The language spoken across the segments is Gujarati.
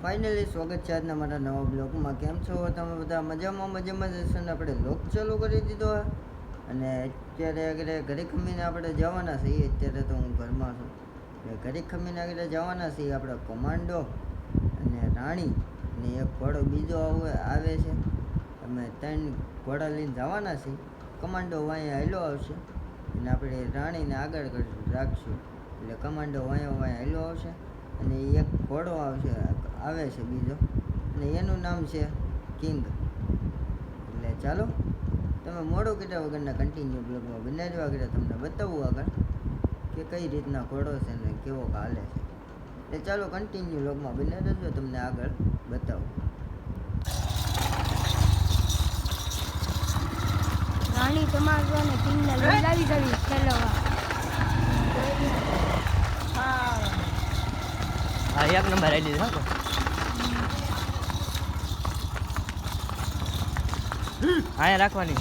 ફાઇનલી સ્વાગત છે આજના મારા નવા બ્લોગમાં. કેમ છો તમે બધા? મજામાં જ છે ને? આપણે લોક ચાલુ કરી દીધો અને અત્યારે આગળ ઘરે ખમીને આપણે જવાના છીએ. અત્યારે તો હું ઘરમાં છું. ઘરે ખમીને આગળ જવાના છીએ આપણે કમાન્ડો અને રાણી અને એક ઘોડો બીજો આવે છે. અમે 3 ઘોડા લઈને જવાના છીએ. કમાન્ડો અહીંયા હેલો આવશે અને આપણે રાણીને આગળ રાખશું એટલે કમાન્ડો અહીંયા હેલો આવશે અને એક ઘોડો આવે છે બીજો અને એનું નામ છે કિંગ. એટલે ચાલો તમે મોડું કર્યા વગરના કન્ટિન્યુ બ્લોગમાં બનાવ્યા આગળ તમને બતાવવું આગળ કે કઈ રીતના ઘોડો છે ને કેવો હાલે છે. એટલે ચાલો કન્ટિન્યુ બ્લોગમાં બનાવી દેજો, તમને આગળ બતાવું. રાણી તમારો ને કિંગને લઈ આવી ગઈ ખેલવા. હા, એક નંબર આવી દીધો હા. અહીંયા રાખવાની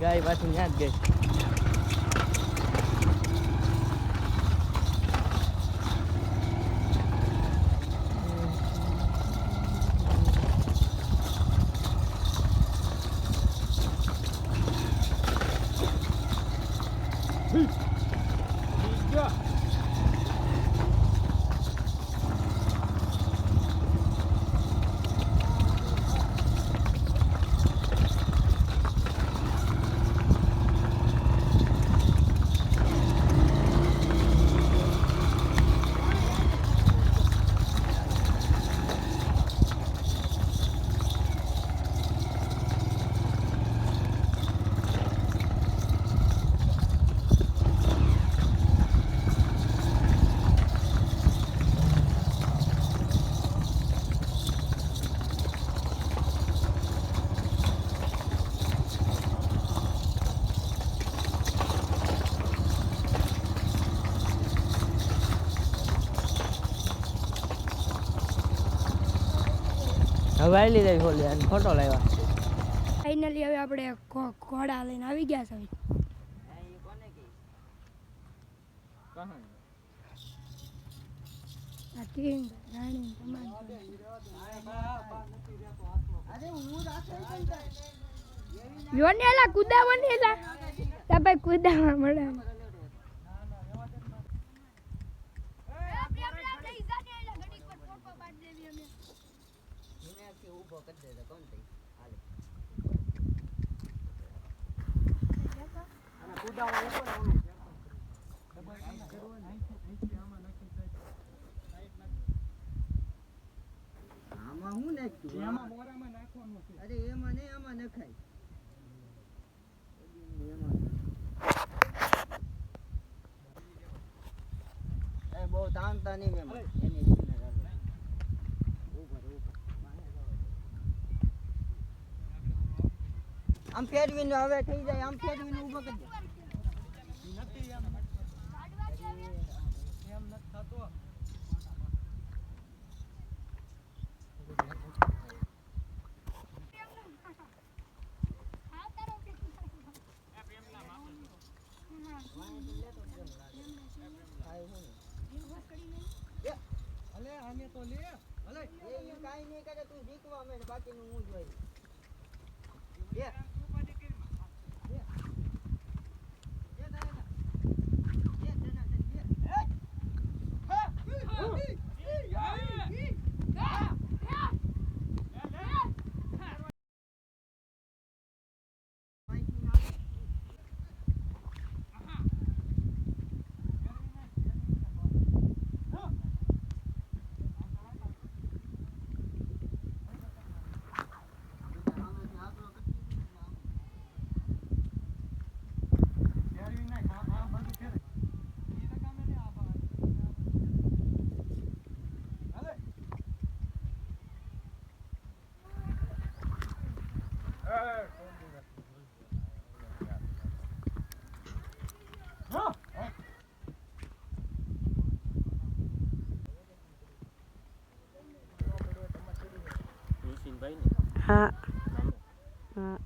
ગાય પાછી ત્યાં જ ગઈ. હવે આવી લીધા ફોટો લાવ્યા. ફાઇનલી હવે આપણે ઘોડા લઈને આવી ગયા છે. કિંગ રાણી યોને એલા કુદાવને એલા તમે કુદાવા મળે. ઉભો કરી દેજો કોણ થઈ હાલે અને કુદાવા લેકો ને ઓલું ડબલ કામ કરવું નહીં આમાં નાખી સાઈડ નાખ. આમાં હું નાખ્યું? આમાં મોરામાં નાખવાનું છે. અરે એમાં નહીં, આમાં નખાય. એ બહુ તાણતા નહીં મેં એની રીતને આમ ફેરવીને હવે થઈ જાય. આમ ફેરવીને ઊભો કરી દે. નથી એમ નથી થતો. ઈ કાંઈ નહીં કરે, તું શીખવા માંડ, બાકીનું હું જોઈ. લે. લે તારે. લે ધનાધન, લે. હા હા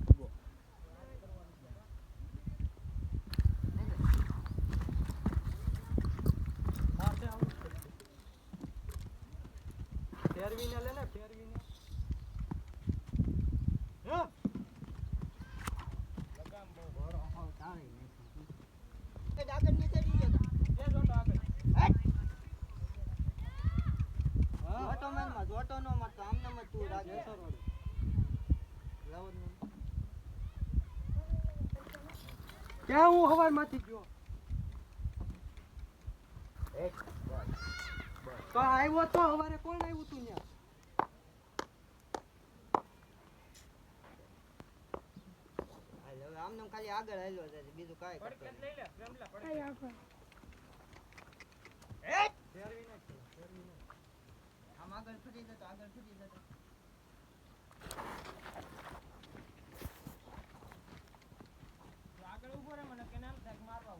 જોટો નો મારતો, આમને મત તું રાગે. ક્યાં હું હવાર માંથી ગયો તો આવ્યો તો હવારે કોણ આવ્યું તું ત્યાં હવે આમને ખાલી આગળ હાલ્યો જાય, બીજું કાંઈ કરતો નહીં. કઈ આખો આમ આગળ ફરી જતો, આગળ ફરી જતો. આગળ ઉભો રે મને કેનાલ તક મારવા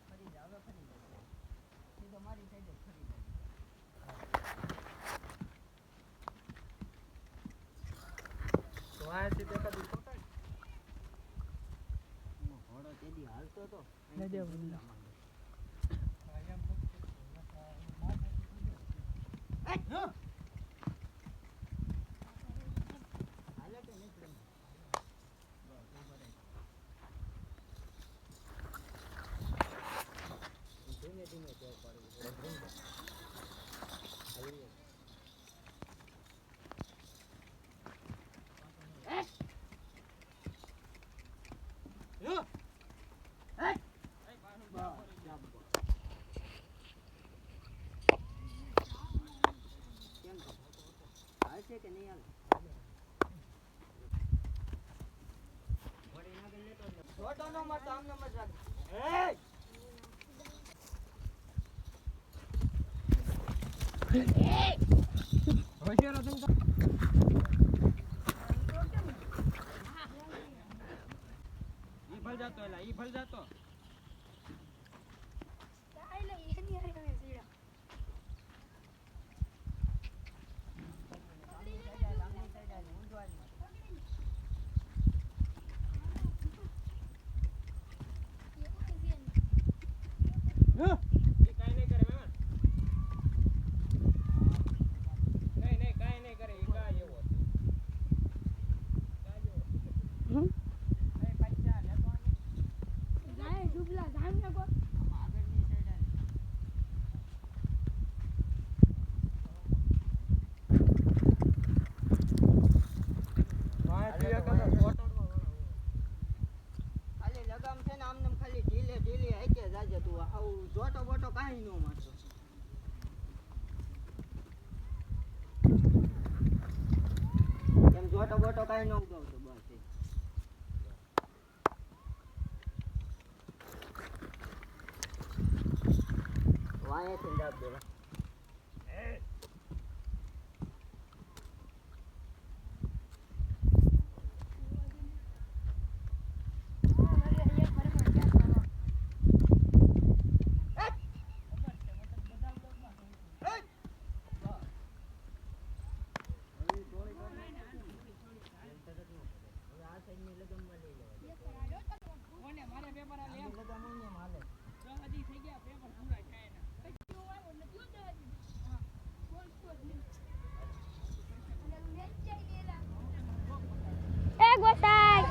ફરી જા, હવે ફરી જાય. સીધો મારી સાઈડ જ ફરી જાય. તો આ છે તે કદી પકડ ઘોડો તેદી હાલતો હતો. નદી હાલે કે નીકળે? ધીમે ધીમે ટેવ પાડવી પડે. હાલશે કે નહીં હાલે? જોટો નો મારતો, આમને મત રાખ. હોશિયાર હતો ને ઈ ભલ જાતો એલા ઈ ભલ જાતો એટલે એની હારે હવે સીડા ઈ કાઈ નહીં કરે મહેમાન નહીં કાઈ નહીં કરે ઈ કાઈ એવો એ પૈસા લેતો જાય ડૂબલા જામ ને કો આગળની સાઈડ હાલે. વાય તું એક ફોટોડવા ખાલી લગામ છે ને આમને ખાલી ઢીલે ઢીલે હાકે જાજે તું. હાવ જોટો બોટો કાંઈ ન મારતો. એમ જોટો બોટો કાંઈ ન ઉગાવતો બસ એ. વાયેથી જ આપજો ભાઈ. હવે આ સાઈડની લગામમાં લઈ લેવા. કોને મારે પેપર આ લે આની લગામ હોય ને એમ હાલે. હજી થઈ ગયા પેપર પૂરા થાય ના ગોસાઈ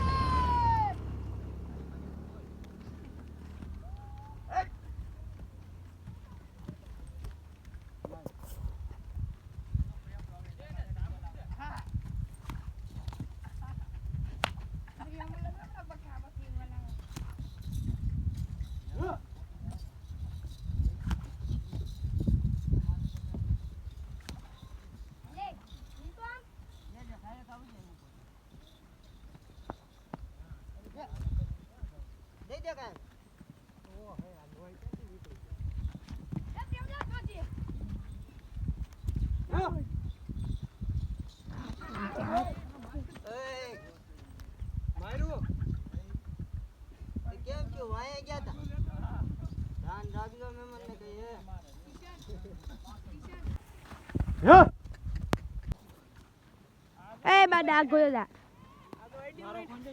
દઈ દે કાંઈ. એય, માર્યું તે કેમ થયું? વાંહે ગયા તા? ધ્યાન રાખજો મહેમાનને કઈ હે. એ બાડા ગોલા મારો ફોન દે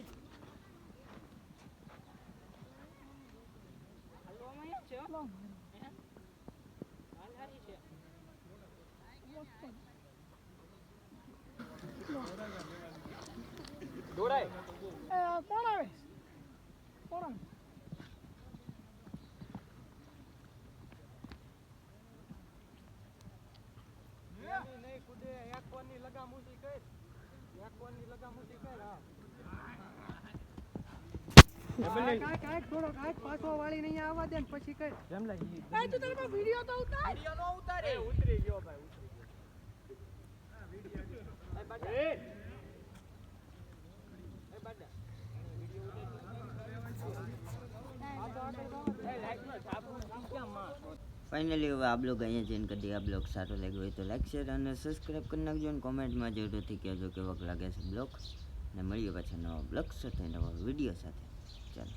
દોડાય કોણ આવે કોણ નહીં કુદે એક કોણની લગામ ઊંચી કર એક કોણની લગામ ઊંચી કર હા કાંઈક થોડો કાંઈક પાછો વાળી નહીં આવવા દે ને પછી કઈ જેમ લાગી તું તારો વિડિયો તો ઉતાર વિડિયો નો ઉતારે ઉતરી ગયો ભાઈ ઉતરી ગયો હા વિડિયો એ બાડા એ બાડા ફાઇનલી હવે આ બ્લોગ અહીંયા ચેન્જ કરી દઈએ. આ બ્લોગ સારો લાગ્યો હોય તો લાઈક શેર અને સબસ્ક્રાઈબ કરી નાખજો અને કોમેન્ટમાં જરૂરથી કહેજો કેવો લાગે છે બ્લોગ. અને મળીએ પાછા નવા બ્લોગ સાથે નવા વિડીયો સાથે. ચાલો.